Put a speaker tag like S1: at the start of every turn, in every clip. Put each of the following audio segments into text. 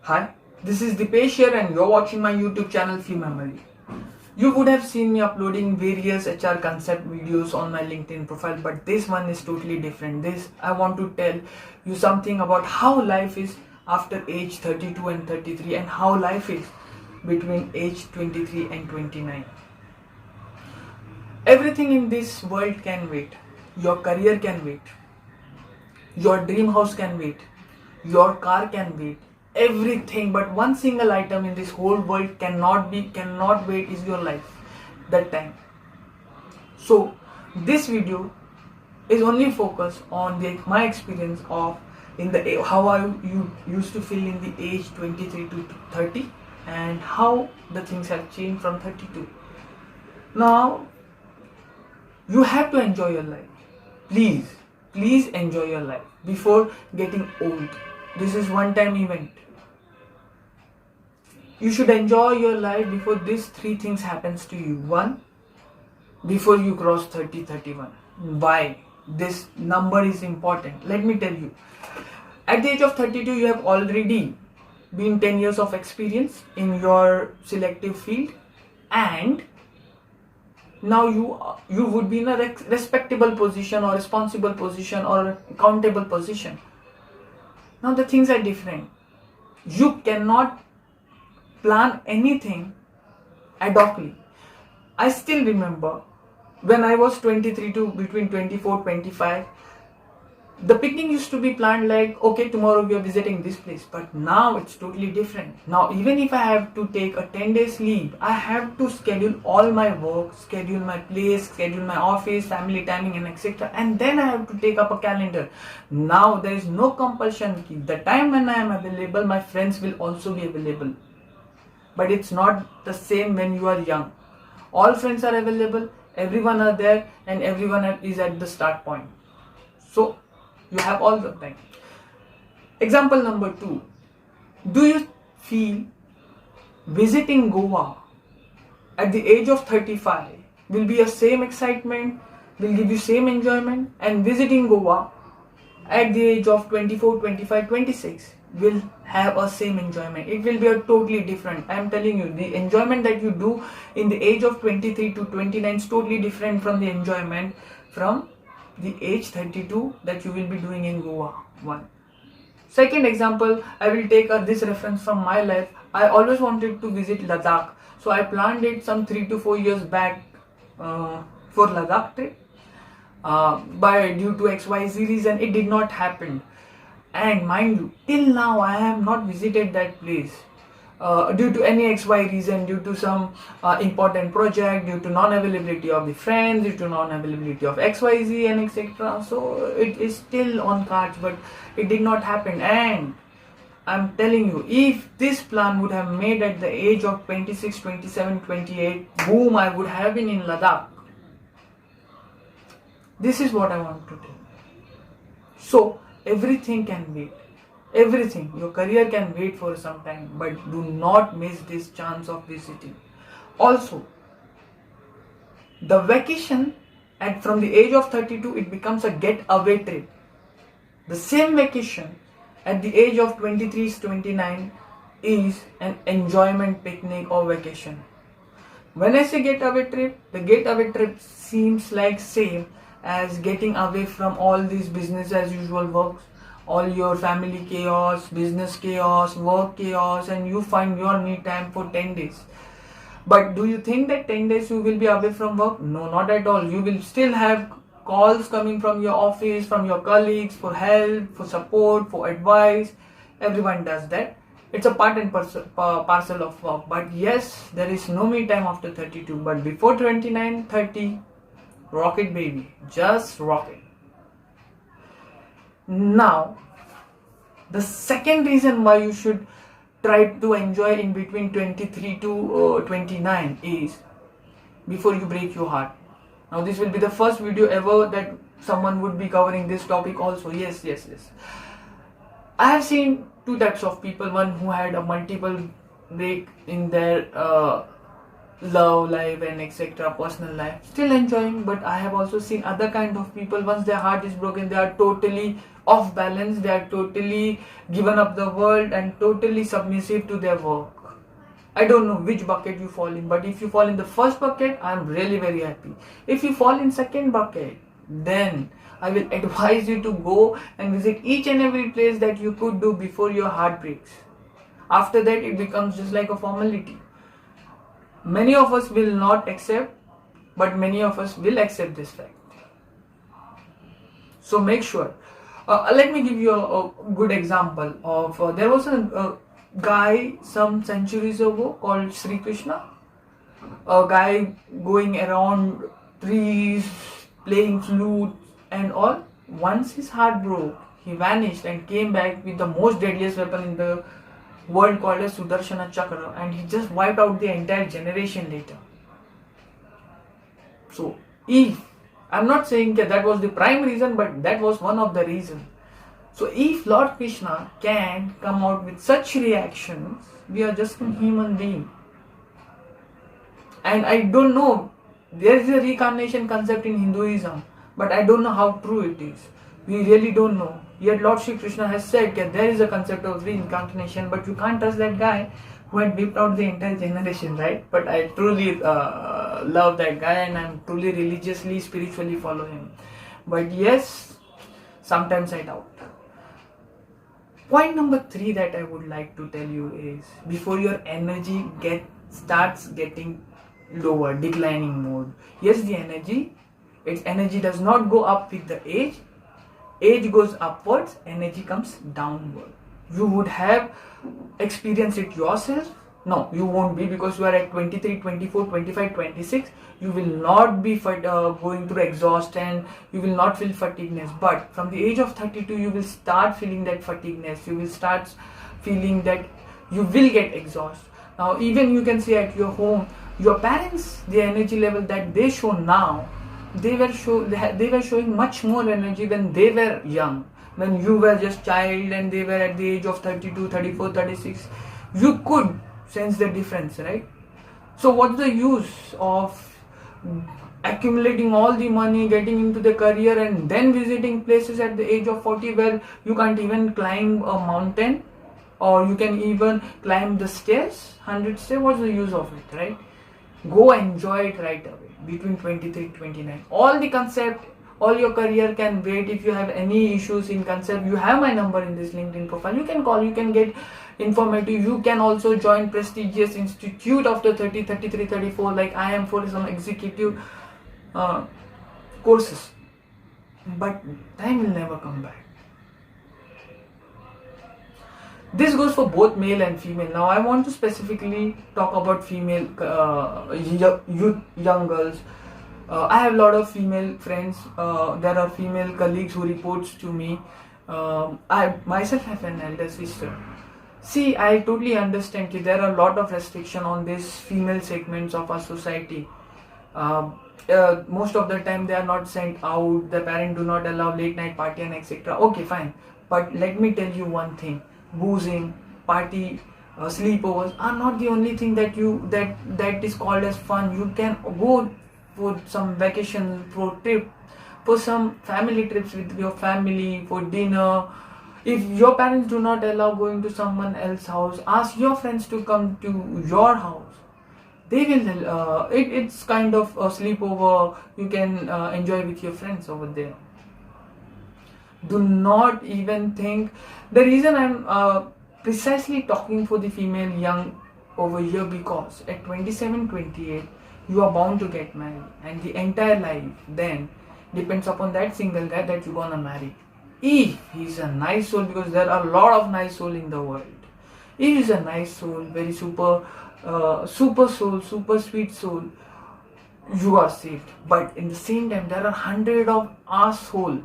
S1: Hi, this is Dipesh here and you're watching my YouTube channel Few Memory. You would have seen me uploading various HR concept videos on my LinkedIn profile, but this one is totally different. This I want to tell you something about how life is after age 32 and 33 and how life is between age 23 and 29. Everything in this world can wait. Your career can wait. Your dream house can wait. Your car can wait. Everything but one single item in this whole world cannot wait is your life, that time. So this video is only focused on my experience of how I used to feel in the age 23 to 30 and how the things have changed from 32. Now you have to enjoy your life. Please enjoy your life before getting old. This is one time event. You should enjoy your life before these three things happens to you. One, before you cross 30-31. Why? This number is important. Let me tell you. At the age of 32, you have already been 10 years of experience in your selective field, and now you would be in a respectable position or responsible position or accountable position. Now the things are different. You cannot plan anything ad hocly. I still remember when I was 23 to between 24-25, the picnic used to be planned like, okay, tomorrow we are visiting this place, but now it's totally different. Now even if I have to take a 10 days leave, I have to schedule all my work, schedule my place, schedule my office, family timing and etc. And then I have to take up a calendar. Now there is no compulsion. The time when I am available, my friends will also be available. But it's not the same when you are young. All friends are available, everyone are there, and everyone is at the start point. So you have all the time. Example number 2. Do you feel visiting Goa at the age of 35 will be a same excitement, will give you same enjoyment, and visiting Goa at the age of 24, 25, 26 will have a same enjoyment? It will be a totally different. I am telling you, the enjoyment that you do in the age of 23 to 29 is totally different from the enjoyment from the age 32 that you will be doing in Goa. One. Second example, I will take this reference from my life. I always wanted to visit Ladakh. So I planned it some 3 to 4 years back for Ladakh trip. But due to XYZ reason, it did not happen. And mind you, till now I have not visited that place due to any XY reason, due to some important project, due to non-availability of the friends, due to non-availability of XYZ and etc. So it is still on cards, but it did not happen. And I'm telling you, if this plan would have made at the age of 26, 27, 28, boom, I would have been in Ladakh. This is what I want to tell. So everything can wait. Everything. Your career can wait for some time, but do not miss this chance of visiting. Also, the vacation from the age of 32, it becomes a getaway trip. The same vacation at the age of 23 to 29 is an enjoyment picnic or vacation. When I say getaway trip, the getaway trip seems like same as getting away from all these business as usual works, all your family chaos, business chaos, work chaos, and you find your me time for 10 days. But do you think that 10 days you will be away from work? No, not at all. You will still have calls coming from your office, from your colleagues for help, for support, for advice. Everyone does that. It's a part and parcel of work. But yes, there is no me time after 32. But before 29, 30, rock it, baby. Just rock it. Now, the second reason why you should try to enjoy in between 23 to 29 is before you break your heart. Now, this will be the first video ever that someone would be covering this topic also. Yes. I have seen two types of people. One who had a multiple break in their love life and etc., personal life, still enjoying. But I have also seen other kind of people, once their heart is broken, they are totally off balance, they are totally given up the world and totally submissive to their work. I don't know which bucket you fall in, but if you fall in the first bucket, I'm really very happy. If you fall in second bucket, then I will advise you to go and visit each and every place that you could do before your heart breaks. After that, it becomes just like a formality. Many of us will not accept, but many of us will accept this fact. So make sure. Let me give you a good example of there was a guy some centuries ago called Sri Krishna. A guy going around trees, playing flute and all. Once his heart broke, he vanished and came back with the most deadliest weapon in the world called as Sudarshana Chakra, and he just wiped out the entire generation later. So if I'm not saying that was the prime reason, but that was one of the reasons. So if Lord Krishna can come out with such reactions, we are just a human being. And I don't know, there is a reincarnation concept in Hinduism, but I don't know how true it is. We really don't know. Yet Lord Shri Krishna has said that there is a concept of reincarnation, but you can't trust that guy who had whipped out the entire generation, right? But I truly love that guy, and I'm truly religiously, spiritually follow him. But yes, sometimes I doubt. Point number 3 that I would like to tell you is, before your energy starts getting lower, declining mode. Yes, its energy does not go up with the age. Age goes upwards, energy comes downward. You would have experienced it yourself. No, you won't be, because you are at 23, 24, 25, 26. You will not be going through exhaust, and you will not feel fatigueness. But from the age of 32, you will start feeling that fatigueness. You will start feeling that you will get exhaust. Now, even you can see at your home, your parents, the energy level that they show now, they were showing much more energy when they were young. When you were just child and they were at the age of 32, 34, 36, you could sense the difference, right? So what's the use of accumulating all the money, getting into the career, and then visiting places at the age of 40 where you can't even climb a mountain, or you can even climb the stairs, 100 stairs? What's the use of it, right? Go enjoy it right away between 23 to 29. All the concept, all your career can wait. If you have any issues in concept, you have my number in this LinkedIn profile. You can call, you can get informative. You can also join prestigious institute after 30, 33, 34, like I am, for some executive courses. But time will never come back. This goes for both male and female. Now I want to specifically talk about female young girls. I have a lot of female friends. There are female colleagues who reports to me. I myself have an elder sister. See, I totally understand that there are a lot of restriction on these female segments of our society. Most of the time they are not sent out. The parents do not allow late night party and etc. Okay, fine. But let me tell you one thing. Boozing, party, sleepovers are not the only thing that is called as fun. You can go for some vacation, for trip, for some family trips with your family, for dinner. If your parents do not allow going to someone else's house, ask your friends to come to your house. They will. It's kind of a sleepover. You can enjoy with your friends over there. Do not even think. The reason I'm precisely talking for the female young over here, because at 27, 28, you are bound to get married, and the entire life then depends upon that single guy that you're gonna marry. If he's a nice soul, because there are a lot of nice soul in the world. If he's a nice soul, very super soul, super sweet soul, you are saved. But in the same time, there are hundred of asshole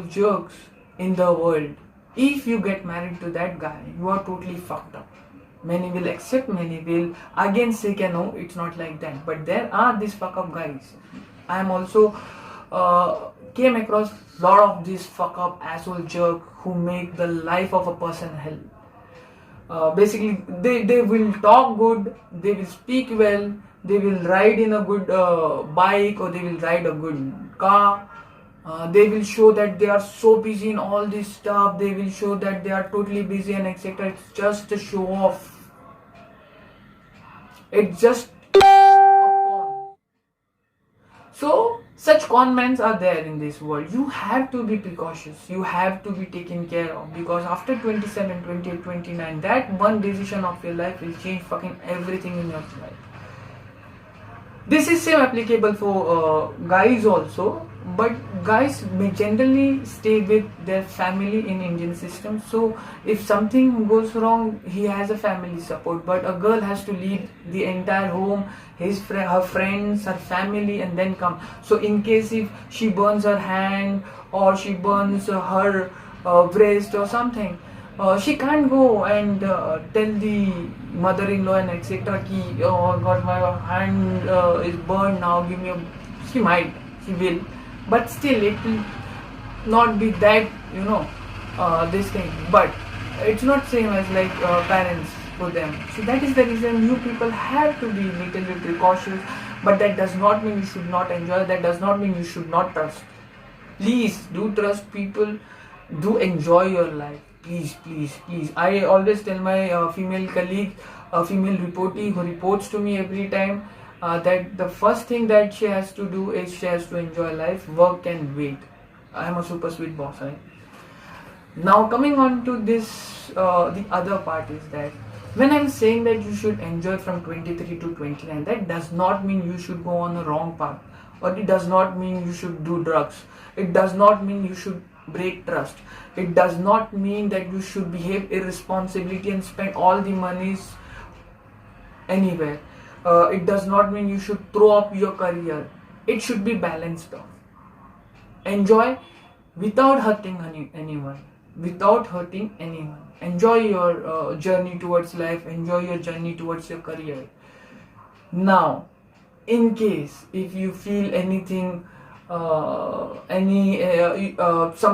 S1: jerks in the world. If you get married to that guy, you are totally fucked up. Many will accept, many will again say, no, it's not like that. But there are these fuck up guys. I am also came across a lot of these fuck up asshole jerk who make the life of a person hell. basically they will talk good, they will speak well, they will ride in a good bike, or they will ride a good car. They will show that they are so busy in all this stuff, they will show that they are totally busy and etc. It's just a show off. It's just a con. So such con men are there in this world. You have to be precautious, you have to be taken care of, because after 27, 28, 29, that one decision of your life will change fucking everything in your life. This is same applicable for guys also, but guys may generally stay with their family in Indian system. So if something goes wrong, he has a family support. But a girl has to leave the entire home, her friends, her family, and then come. So in case if she burns her hand, or she burns her wrist or something, she can't go and tell the mother-in-law and etc. Ki, oh God, my hand is burned now, give me a... She might, she will, but still it will not be that, this thing. But it's not same as like parents for them. So that is the reason you people have to be little bit precautious. But that does not mean you should not enjoy, that does not mean you should not trust. Please do trust people, do enjoy your life. Please, please, please. I always tell my female colleague, a female reportee who reports to me every time, that the first thing that she has to do is she has to enjoy life. Work can wait. I am a super sweet boss, right? Now coming on to this, the other part is that when I'm saying that you should enjoy from 23 to 29, that does not mean you should go on a wrong path, or it does not mean you should do drugs. It does not mean you should break trust. It does not mean that you should behave irresponsibly and spend all the monies anywhere. It does not mean you should throw up your career. It should be balanced off. Enjoy without hurting anyone. Without hurting anyone. Enjoy your journey towards life. Enjoy your journey towards your career. Now, in case if you feel anything, some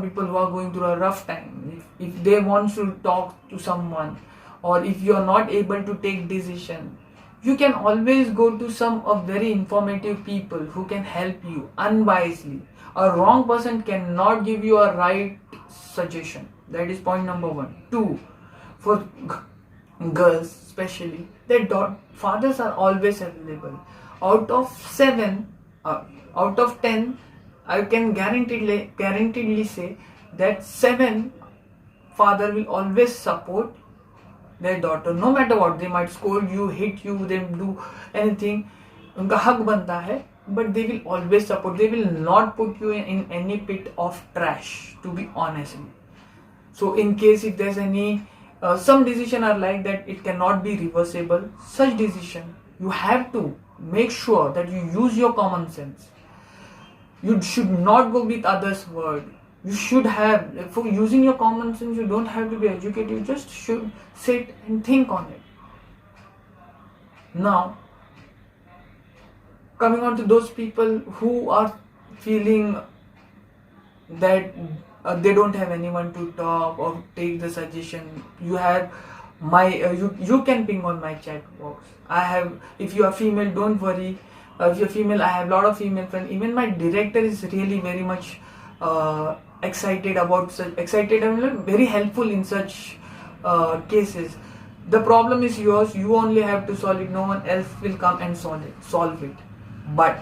S1: people who are going through a rough time, if they want to talk to someone, or if you are not able to take decision, you can always go to some of very informative people who can help you unwisely. A wrong person cannot give you a right suggestion. That is point number 1. 2, for girls especially, their fathers are always available. Out of 10, I can guaranteedly say that 7 father will always support their daughter, no matter what. They might scold you, hit you, they do anything. उनका हक बनता है, but they will always support. They will not put you in any pit of trash, to be honest. So in case if there's any some decision are like that, it cannot be reversible. Such decision, you have to make sure that you use your common sense. You should not go with others' word. You should have, for using your common sense, you don't have to be educated. You just should sit and think on it. Now, coming on to those people who are feeling that they don't have anyone to talk or take the suggestion, you have my you can ping on my chat box. I have, if you are female, don't worry. If you're female, I have a lot of female friends. Even my director is really very much excited and very helpful in such cases. The problem is yours. You only have to solve it. No one else will come and solve it. But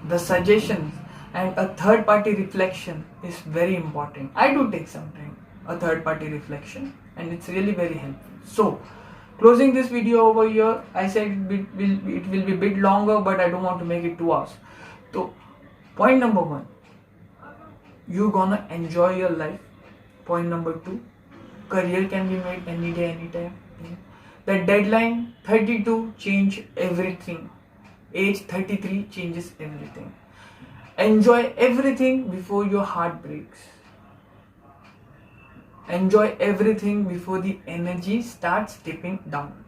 S1: the suggestions and a third party reflection is very important. I do take some time, a third party reflection, and it's really very helpful. So closing this video over here, I said it will be a bit longer, but I don't want to make it 2 hours. So point number 1, you're gonna enjoy your life. Point number 2, career can be made any day, anytime. The deadline 32 change everything. Age 33 changes everything. Enjoy everything before your heart breaks. Enjoy everything before the energy starts dipping down.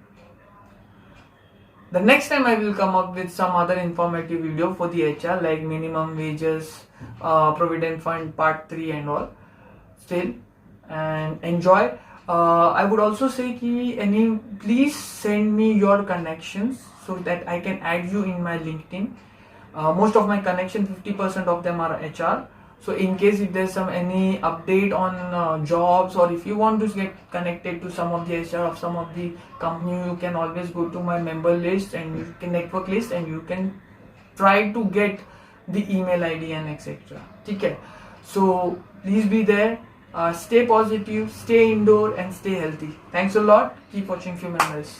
S1: The next time I will come up with some other informative video for the HR, like minimum wages, Provident Fund Part 3 and all. Still, and enjoy. I would also say कि please send me your connections so that I can add you in my LinkedIn. Most of my connection, 50% of them are HR. So in case if there's any update on jobs, or if you want to get connected to some of the HR of some of the company, you can always go to my member list and you can network list, and you can try to get the email ID and etc. Okay, so please be there. Stay positive, stay indoor, and stay healthy. Thanks a lot. Keep watching Few Members.